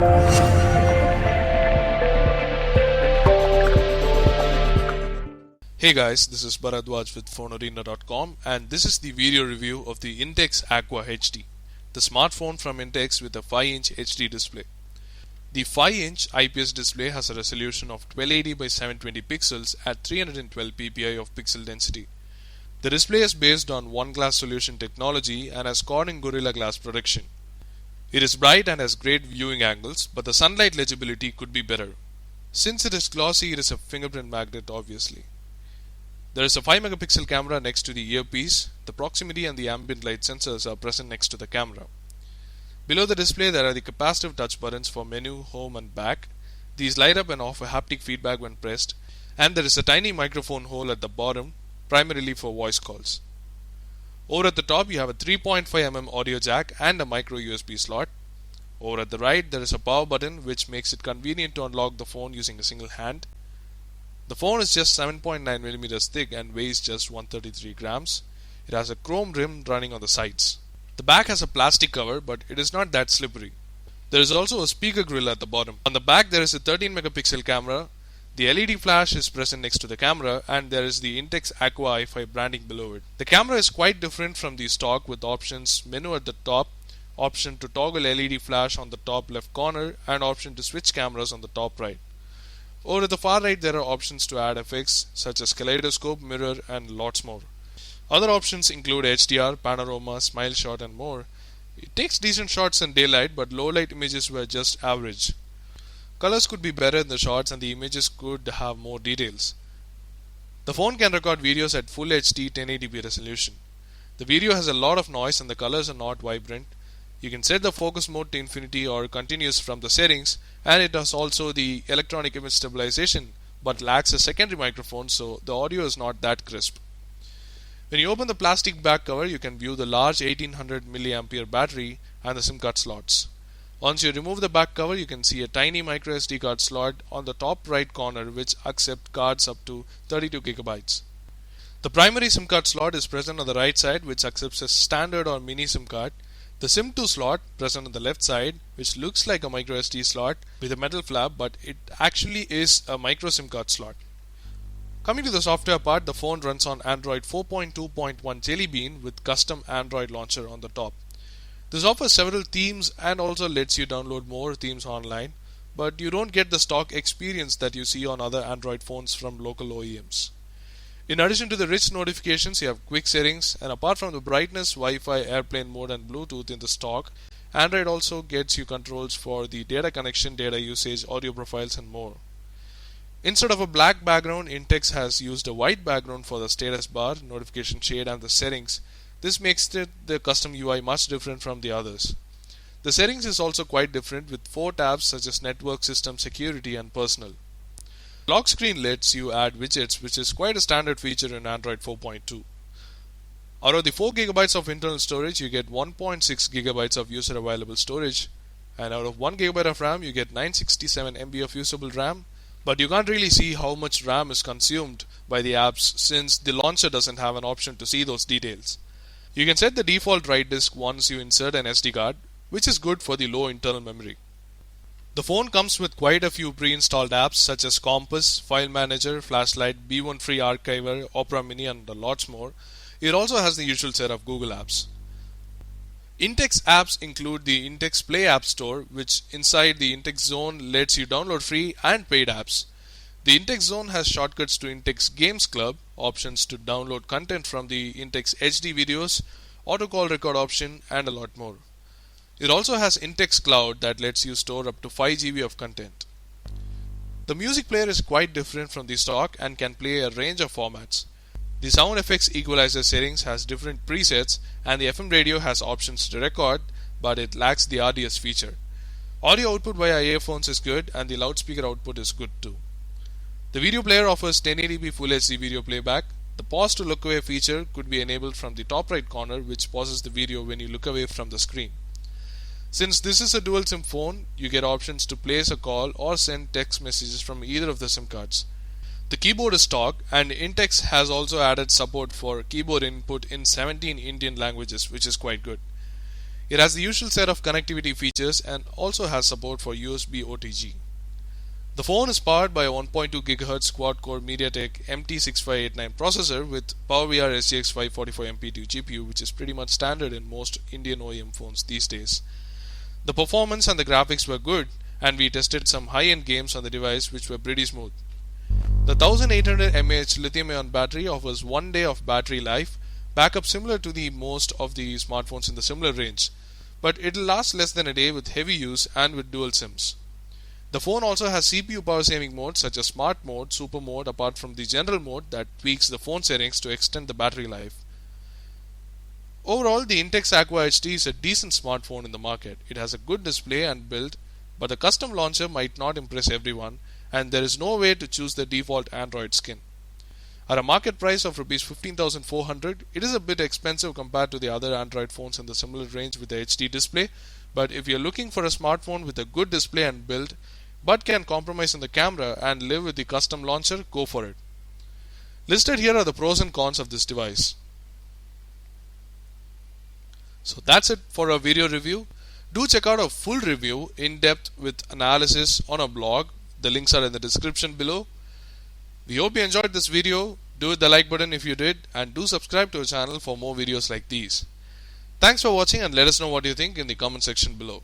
Hey guys, this is Bharadwaj with Fonearena.com and this is the video review of the Intex Aqua HD, the smartphone from Intex with a 5-inch HD display. The 5-inch IPS display has a resolution of 1280 by 720 pixels at 312 ppi of pixel density. The display is based on One Glass Solution technology and has Corning Gorilla Glass protection. It is bright and has great viewing angles, but the sunlight legibility could be better. Since it is glossy, it is a fingerprint magnet obviously. There is a 5 megapixel camera next to the earpiece. The proximity and the ambient light sensors are present next to the camera. Below the display there are the capacitive touch buttons for menu, home and back. These light up and offer haptic feedback when pressed, and there is a tiny microphone hole at the bottom, primarily for voice calls. Over at the top you have a 3.5mm audio jack and a micro USB slot. Over at the right there is a power button which makes it convenient to unlock the phone using a single hand. The phone is just 7.9mm thick and weighs just 133 grams. It has a chrome rim running on the sides. The back has a plastic cover, but it is not that slippery. There is also a speaker grill at the bottom. On the back there is a 13 megapixel camera. The LED flash is present next to the camera, and there is the Intex Aqua i5 branding below it. The camera is quite different from the stock, with options menu at the top, option to toggle LED flash on the top left corner, and option to switch cameras on the top right. Over at the far right there are options to add effects such as kaleidoscope, mirror and lots more. Other options include HDR, panorama, smile shot and more. It takes decent shots in daylight, but low light images were just average. Colors could be better in the shots and the images could have more details. The phone can record videos at Full HD 1080p resolution. The video has a lot of noise and the colors are not vibrant. You can set the focus mode to infinity or continuous from the settings, and it has also the electronic image stabilization but lacks a secondary microphone, so the audio is not that crisp. When you open the plastic back cover, you can view the large 1800 mAh battery and the SIM card slots. Once you remove the back cover, you can see a tiny micro SD card slot on the top right corner which accepts cards up to 32 GB. The primary SIM card slot is present on the right side, which accepts a standard or mini SIM card. The SIM2 slot present on the left side, which looks like a micro SD slot with a metal flap, but it actually is a micro SIM card slot. Coming to the software part, the phone runs on Android 4.2.1 Jelly Bean with custom Android launcher on the top. This offers several themes and also lets you download more themes online, but you don't get the stock experience that you see on other Android phones from local OEMs. In addition to the rich notifications, you have quick settings, and apart from the brightness, Wi-Fi, airplane mode and Bluetooth in the stock, Android also gets you controls for the data connection, data usage, audio profiles and more. Instead of a black background, Intex has used a white background for the status bar, notification shade and the settings. This makes the custom UI much different from the others. The settings is also quite different with 4 tabs such as network, system, security and personal. Lock screen lets you add widgets, which is quite a standard feature in Android 4.2. Out of the 4 GB of internal storage, you get 1.6 GB of user available storage, and out of 1 GB of RAM you get 967 MB of usable RAM, but you can't really see how much RAM is consumed by the apps since the launcher doesn't have an option to see those details. You can set the default write disk once you insert an SD card, which is good for the low internal memory. The phone comes with quite a few pre-installed apps such as Compass, File Manager, Flashlight, B1 Free Archiver, Opera Mini and lots more. It also has the usual set of Google apps. Intex apps include the Intex Play App Store, which inside the Intex Zone lets you download free and paid apps. The Intex Zone has shortcuts to Intex Games Club, options to download content from the Intex HD videos, auto call record option and a lot more. It also has Intex Cloud that lets you store up to 5 GB of content. The music player is quite different from the stock and can play a range of formats. The sound effects equalizer settings has different presets, and the FM radio has options to record, but it lacks the RDS feature. Audio output via earphones is good and the loudspeaker output is good too. The video player offers 1080p Full HD video playback. The pause to look away feature could be enabled from the top right corner, which pauses the video when you look away from the screen. Since this is a dual SIM phone, you get options to place a call or send text messages from either of the SIM cards. The keyboard is stock, and Intex has also added support for keyboard input in 17 Indian languages, which is quite good. It has the usual set of connectivity features and also has support for USB OTG. The phone is powered by a 1.2 GHz quad-core MediaTek MT6589 processor with PowerVR SGX 544MP2 GPU, which is pretty much standard in most Indian OEM phones these days. The performance and the graphics were good, and we tested some high-end games on the device which were pretty smooth. The 1800 mAh lithium-ion battery offers 1 day of battery life, backup similar to the most of the smartphones in the similar range, but it will last less than a day with heavy use and with dual SIMs. The phone also has CPU power saving modes such as Smart Mode, Super Mode, apart from the General Mode that tweaks the phone settings to extend the battery life. Overall, the Intex Aqua HD is a decent smartphone in the market. It has a good display and build, but the custom launcher might not impress everyone, and there is no way to choose the default Android skin. At a market price of Rs 15,400, it is a bit expensive compared to the other Android phones in the similar range with the HD display, but if you are looking for a smartphone with a good display and build, but can compromise on the camera and live with the custom launcher, go for it. Listed here are the pros and cons of this device. So that's it for our video review. Do check out a full review in depth with analysis on our blog. The links are in the description below. We hope you enjoyed this video. Do hit the like button if you did, and do subscribe to our channel for more videos like these. Thanks for watching, and let us know what you think in the comment section below.